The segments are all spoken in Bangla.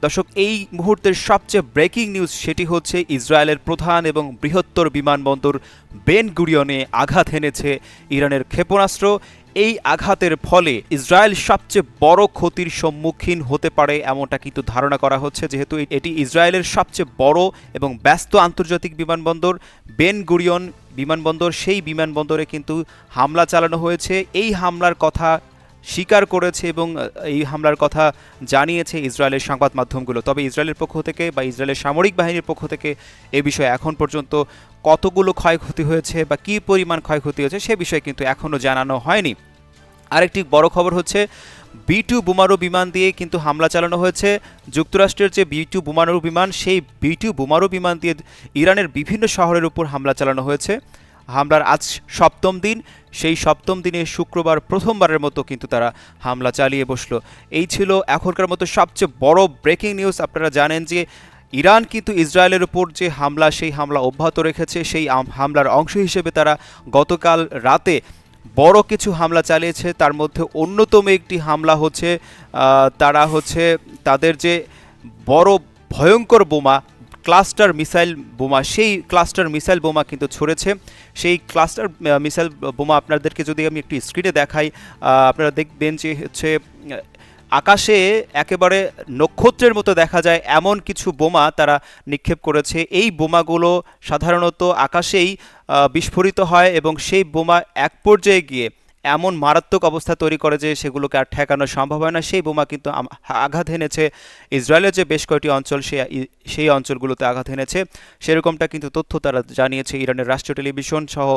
দর্শক, এই মুহূর্তের সবচেয়ে ব্রেকিং নিউজ সেটি হচ্ছে ইসরায়েলের প্রধান এবং বৃহত্তর বিমানবন্দর বেন গুরিয়নে আঘাত এনেছে ইরানের ক্ষেপণাস্ত্র। এই আঘাতের ফলে ইসরায়েল সবচেয়ে বড় ক্ষতির সম্মুখীন হতে পারে এমনটা কিন্তু ধারণা করা হচ্ছে, যেহেতু এটি ইসরায়েলের সবচেয়ে বড় এবং ব্যস্ত আন্তর্জাতিক বিমানবন্দর বেন গুরিয়ন বিমানবন্দর। সেই বিমানবন্দরে কিন্তু হামলা চালানো হয়েছে। এই হামলার কথা স্বীকার করেছে এবং এই হামলার কথা জানিয়েছে ইসরায়েলের সংবাদ মাধ্যমগুলো। তবে ইসরায়েলের পক্ষ থেকে বা ইসরায়েলের সামরিক বাহিনীর পক্ষ থেকে এ বিষয়ে এখন পর্যন্ত কতগুলো ক্ষয়ক্ষতি হয়েছে বা কী পরিমাণ ক্ষয়ক্ষতি হয়েছে সে বিষয়ে কিন্তু এখনও জানানো হয়নি। আরেকটি বড় খবর হচ্ছে B-2 বোমারু বিমান দিয়ে কিন্তু হামলা চালানো হয়েছে। যুক্তরাষ্ট্রের যে B-2 বোমারু বিমান, সেই B-2 বোমারু বিমান দিয়ে ইরানের বিভিন্ন শহরের উপর হামলা চালানো হয়েছে। হামলার আজ সপ্তম দিন। সেই সপ্তম দিনে শুক্রবার প্রথমবারের মতো কিন্তু তারা হামলা চালিয়ে বসলো। এই ছিল এখনকার মতো সবচেয়ে বড় ব্রেকিং নিউজ। আপনারা জানেন যে ইরান কিন্তু ইসরায়েলের উপর যে হামলা, সেই হামলা অব্যাহত রেখেছে। সেই হামলার অংশ হিসেবে তারা গতকাল রাতে বড় কিছু হামলা চালিয়েছে। তার মধ্যে অন্যতম একটি হামলা হচ্ছে তাদের যে বড় ভয়ঙ্কর বোমা, ক্লাস্টার মিসাইল বোমা, সেই ক্লাস্টার মিসাইল বোমা কিন্তু ছড়েছে। সেই ক্লাস্টার মিসাইল বোমা আপনাদেরকে যদি আমি একটু স্ক্রিনে দেখাই, আপনারা দেখবেন যে হচ্ছে আকাশে একেবারে নক্ষত্রের মতো দেখা যায় এমন কিছু বোমা তারা নিক্ষেপ করেছে। এই বোমাগুলো সাধারণত আকাশেই বিস্ফোরিত হয় এবং সেই বোমা এক পর্যায়ে গিয়ে এমন মারাত্মক অবস্থা তৈরি করে যে সেগুলোকে আর ঠেকানো সম্ভব হয় না। সেই বোমা কিন্তু আঘাত এনেছে ইসরায়েলের যে বেশ কয়েকটি অঞ্চল, সেই অঞ্চলগুলোতে আঘাত এনেছে। সেরকমটা কিন্তু তথ্য তারা জানিয়েছে। ইরানের রাষ্ট্রীয় টেলিভিশন সহ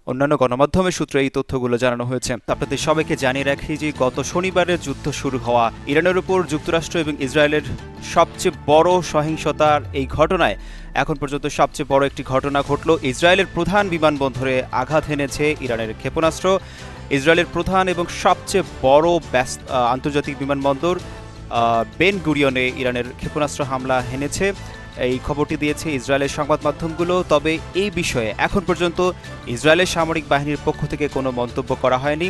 অন্যান্য গণমাধ্যমের সূত্রে এই তথ্যগুলো জানানো হয়েছে। আপনাদের সবাইকে জানিয়ে রাখি যে গত শনিবারের যুদ্ধ শুরু হওয়া ইরানের উপর যুক্তরাষ্ট্র এবং ইসরায়েলের সবচেয়ে বড় সহিংসতার এই ঘটনায় এখন পর্যন্ত সবচেয়ে বড় একটি ঘটনা ঘটল। ইসরায়েলের প্রধান বিমানবন্দরে আঘাত এনেছে ইরানের ক্ষেপণাস্ত্র। ইসরায়েলের প্রধান এবং সবচেয়ে বড় আন্তর্জাতিক বিমানবন্দর বেন গুরিয়নে ইরানের ক্ষেপণাস্ত্র হামলা এনেছে। এই খবরটি দিয়েছে ইসরায়েলের সংবাদ মাধ্যমগুলো। তবে এই বিষয়ে এখন পর্যন্ত ইসরায়েলের সামরিক বাহিনীর পক্ষ থেকে কোনো মন্তব্য করা হয়নি।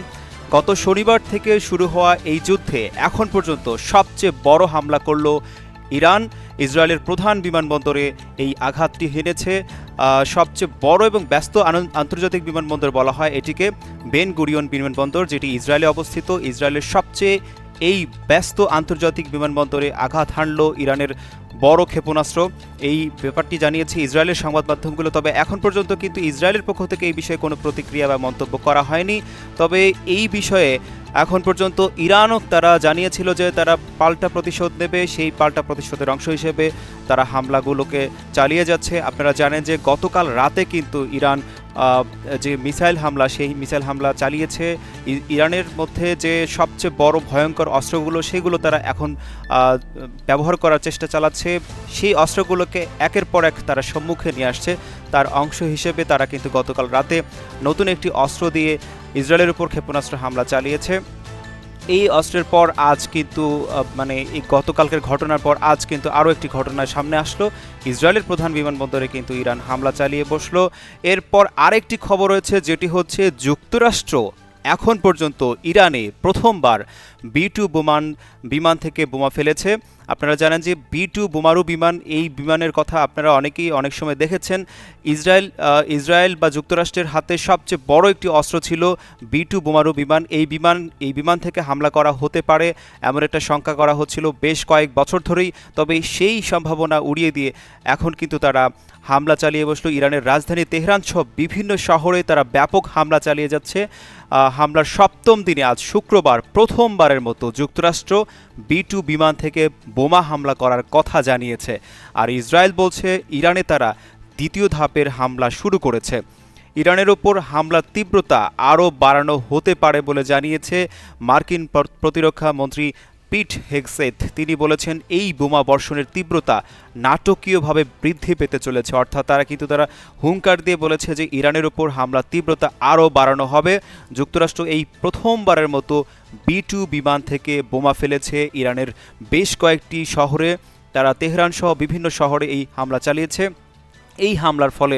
গত শনিবার থেকে শুরু হওয়া এই যুদ্ধে এখন পর্যন্ত সবচেয়ে বড় হামলা করল ইরান। ইসরায়েলের প্রধান বিমানবন্দরে এই আঘাতটি হেনেছে। সবচেয়ে বড় এবং ব্যস্ত আন্তর্জাতিক বিমানবন্দর বলা হয় এটিকে, বেন গুরিয়ন বিমানবন্দর, যেটি ইসরায়েলে অবস্থিত। ইসরায়েলের সবচেয়ে এই ব্যস্ত আন্তর্জাতিক বিমানবন্দরে আঘাত হানল ইরানের বড় ক্ষেপণাস্ত্র। এই ব্যাপারটি জানিয়েছে ইসরায়েলের সংবাদ মাধ্যমগুলো। তবে এখন পর্যন্ত কিন্তু ইসরায়েলের পক্ষ থেকে এই বিষয়ে কোনো প্রতিক্রিয়া বা মন্তব্য করা হয়নি। তবে এই বিষয়ে এখন পর্যন্ত ইরানও তারা জানিয়েছিল যে তারা পাল্টা প্রতিশোধ নেবে। সেই পাল্টা প্রতিশোধের অংশ হিসেবে তারা হামলাগুলোকে চালিয়ে যাচ্ছে। আপনারা জানেন যে গতকাল রাতে কিন্তু ইরান যে মিসাইল হামলা, সেই মিসাইল হামলা চালিয়েছে। ইরানের মধ্যে যে সবচেয়ে বড় ভয়ঙ্কর অস্ত্রগুলো, সেগুলো তারা এখন ব্যবহার করার চেষ্টা চালাচ্ছে। সেই অস্ত্রগুলোকে একের পর এক তারা সম্মুখে নিয়ে আসছে। তার অংশ হিসেবে তারা কিন্তু গতকাল রাতে নতুন একটি অস্ত্র দিয়ে ইসরায়েলের উপর ক্ষেপণাস্ত্র হামলা চালিয়েছে। এই অস্ত্রের পর আজ কিন্তু এই গতকালকের ঘটনার পর আজ কিন্তু আরও একটি ঘটনা সামনে আসলো। ইসরায়েলের প্রধান বিমানবন্দরে কিন্তু ইরান হামলা চালিয়ে বসলো। এরপর আরেকটি খবর রয়েছে, যেটি হচ্ছে যুক্তরাষ্ট্র এখন পর্যন্ত ইরানে প্রথমবার B-2 বিমান থেকে বোমা ফেলেছে। আপনারা জানেন যে B-2 বোমারু বিমান, এই বিমানের কথা আপনারা অনেকেই অনেক সময় দেখেছেন। ইসরায়েল বা যুক্তরাষ্ট্রের হাতে সবচেয়ে বড় একটি অস্ত্র ছিল B-2 বোমারু বিমান। এই বিমান থেকে হামলা করা হতে পারে এমন একটা শঙ্কা করা হচ্ছিল বেশ কয়েক বছর ধরেই। তবে সেই সম্ভাবনা উড়িয়ে দিয়ে এখন কিন্তু তারা হামলা চালিয়ে বসলো। ইরানের রাজধানী তেহরান সহ বিভিন্ন শহরে তারা ব্যাপক হামলা চালিয়ে যাচ্ছে। হামলার সপ্তম দিনে আজ শুক্রবার প্রথমবারের মতো যুক্তরাষ্ট্র B-2 বিমান থেকে বোমা হামলা করার কথা জানিয়েছে। আর ইসরায়েল বলছে ইরানে তারা দ্বিতীয় ধাপের হামলা শুরু করেছে। ইরানের ওপর হামলার তীব্রতা আরও বাড়ানো হতে পারে বলে জানিয়েছে মার্কিন প্রতিরক্ষা মন্ত্রী পিট হেগসেথ। তিনি বলেছেন এই বোমা বর্ষণের তীব্রতা নাটকীয়ভাবে বৃদ্ধি পেতে চলেছে। অর্থাৎ তারা হুঙ্কার দিয়ে বলেছে যে ইরানের উপর হামলার তীব্রতা আরও বাড়ানো হবে। যুক্তরাষ্ট্র এই প্রথমবারের মতো B-2 বিমান থেকে বোমা ফেলেছে ইরানের বেশ কয়েকটি শহরে। তারা তেহরান সহ বিভিন্ন শহরে এই হামলা চালিয়েছে। এই হামলার ফলে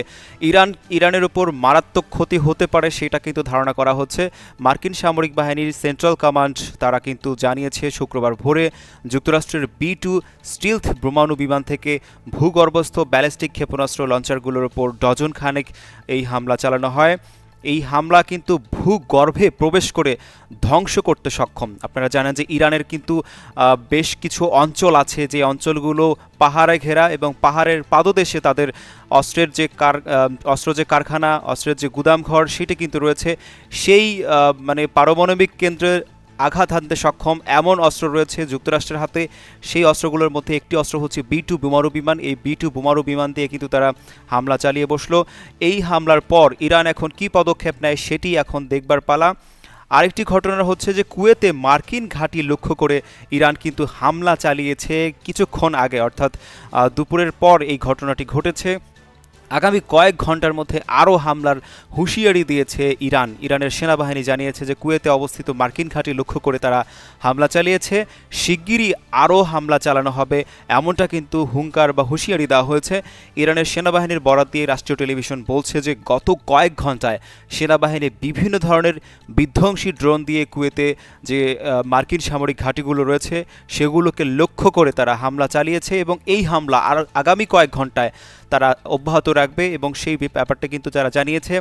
ইরানের উপর মারাত্মক ক্ষতি হতে পারে সেটা কিন্তু ধারণা করা হচ্ছে। মার্কিন সামরিক বাহিনীর সেন্ট্রাল কমান্ড তারা কিন্তু জানিয়েছে শুক্রবার ভোরে যুক্তরাষ্ট্রের B-2 স্টিলথ বোমাণু বিমান থেকে ভূগর্ভস্থ ব্যালিস্টিক ক্ষেপণাস্ত্র লঞ্চারগুলোর উপর ডজন খানেক এই হামলা চালানো হয়। এই হামলা কিন্তু ভূগর্ভে প্রবেশ করে ধ্বংস করতে সক্ষম। আপনারা জানেন যে ইরানের কিন্তু বেশ কিছু অঞ্চল আছে যে অঞ্চলগুলো পাহাড়ে ঘেরা এবং পাহাড়ের পাদদেশে তাদের অস্ত্র যে কারখানা, অস্ত্রের যে গুদামঘর সেটি কিন্তু রয়েছে। সেই মানে পারমাণবিক কেন্দ্রের আঘাত হানতে সক্ষম এমন অস্ত্র রয়েছে যুক্তরাষ্ট্রের হাতে। সেই অস্ত্রগুলোর মধ্যে একটি অস্ত্র হচ্ছে B-2 বোমারু বিমান। এই B-2 বোমারু বিমান দিয়ে কিন্তু তারা হামলা চালিয়ে বসলো। এই হামলার পর ইরান এখন কি পদক্ষেপ নেয় সেটি এখন দেখবার পালা। আরেকটি ঘটনা হচ্ছে যে কুয়েতে মার্কিন ঘাঁটি লক্ষ্য করে ইরান কিন্তু হামলা চালিয়েছে কিছুক্ষণ আগে, অর্থাৎ দুপুরের পর এই ঘটনাটি ঘটেছে। আগামী কয়েক ঘন্টার মধ্যে আরও হামলার হুঁশিয়ারি দিয়েছে ইরানের সেনাবাহিনী জানিয়েছে যে কুয়েতে অবস্থিত মার্কিন ঘাঁটি লক্ষ্য করে তারা হামলা চালিয়েছে। শিগগিরই আরও হামলা চালানো হবে এমনটা কিন্তু হুঙ্কার বা হুঁশিয়ারি দেওয়া হয়েছে। ইরানের সেনাবাহিনীর বরাত দিয়ে রাষ্ট্রীয় টেলিভিশন বলছে যে গত কয়েক ঘন্টায় সেনাবাহিনী বিভিন্ন ধরনের বিধ্বংসী ড্রোন দিয়ে কুয়েতে যে মার্কিন সামরিক ঘাঁটিগুলো রয়েছে সেগুলোকে লক্ষ্য করে তারা হামলা চালিয়েছে এবং এই হামলা আর আগামী কয়েক ঘন্টায় তারা অব্যাহত রাখবে এবং সেই ব্যাপারটা কিন্তু যারা জানিয়েছে।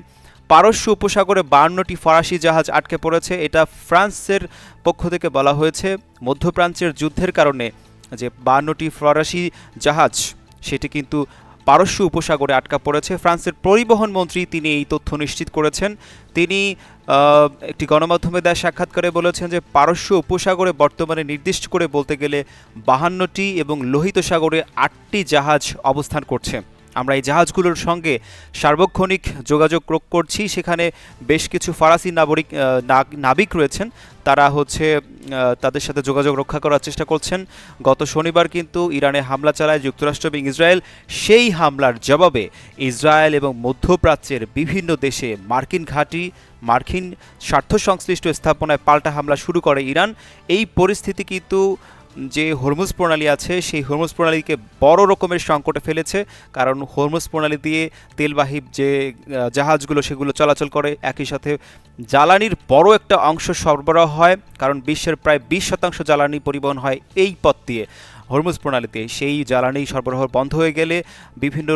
পারস্য উপসাগরে 52টি ফরাসি জাহাজ আটকে পড়েছে, এটা ফ্রান্সের পক্ষ থেকে বলা হয়েছে। মধ্যপ্রাচ্যের যুদ্ধের কারণে যে 52টি ফরাসি জাহাজ সেটি কিন্তু পারস্য উপসাগরে আটকা পড়েছে। ফ্রান্সের পরিবহন মন্ত্রী তিনি এই তথ্য নিশ্চিত করেছেন। তিনি একটি গণমাধ্যমে দেওয়া সাক্ষাৎকারে বলেছেন যে পারস্য উপসাগরে বর্তমানে নির্দিষ্ট করে বলতে গেলে 52টি এবং লোহিত সাগরে 8টি জাহাজ অবস্থান করছে। আমরা এই জাহাজগুলোর সঙ্গে সার্বক্ষণিক যোগাযোগ করছি। সেখানে বেশ কিছু ফরাসি নাবিক রয়েছেন, তারা হচ্ছে তাদের সাথে যোগাযোগ রক্ষা করার চেষ্টা করছেন। গত শনিবার কিন্তু ইরানে হামলা চালায় যুক্তরাষ্ট্র এবং ইসরায়েল। সেই হামলার জবাবে ইসরায়েল এবং মধ্যপ্রাচ্যের বিভিন্ন দেশে মার্কিন ঘাঁটি, মার্কিন স্বার্থ সংশ্লিষ্ট স্থাপনায় পাল্টা হামলা শুরু করে ইরান। এই পরিস্থিতি কিন্তু যে হরমুজ প্রণালী আছে সেই হরমুজ প্রণালীকে বড় রকমের সংকটে ফেলেছে, কারণ হরমুজ প্রণালী দিয়ে তেলবাহী যে জাহাজগুলো সেগুলো চলাচল করে, একই সাথে জ্বালানির বড় একটা অংশ সরবরাহ হয়, কারণ বিশ্বের প্রায় 20% জ্বালানি পরিবহন হয় এই পথ দিয়ে হরমুজ প্রণালীতে। সেই জ্বালানি সরবরাহ বন্ধ হয়ে গেলে বিভিন্ন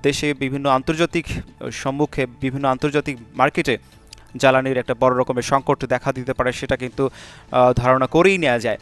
দেশে বিভিন্ন আন্তর্জাতিক সম্মুখে বিভিন্ন আন্তর্জাতিক মার্কেটে জ্বালানির একটা বড় রকমের সংকট দেখা দিতে পারে, সেটা কিন্তু ধারণা করেই নেওয়া যায়।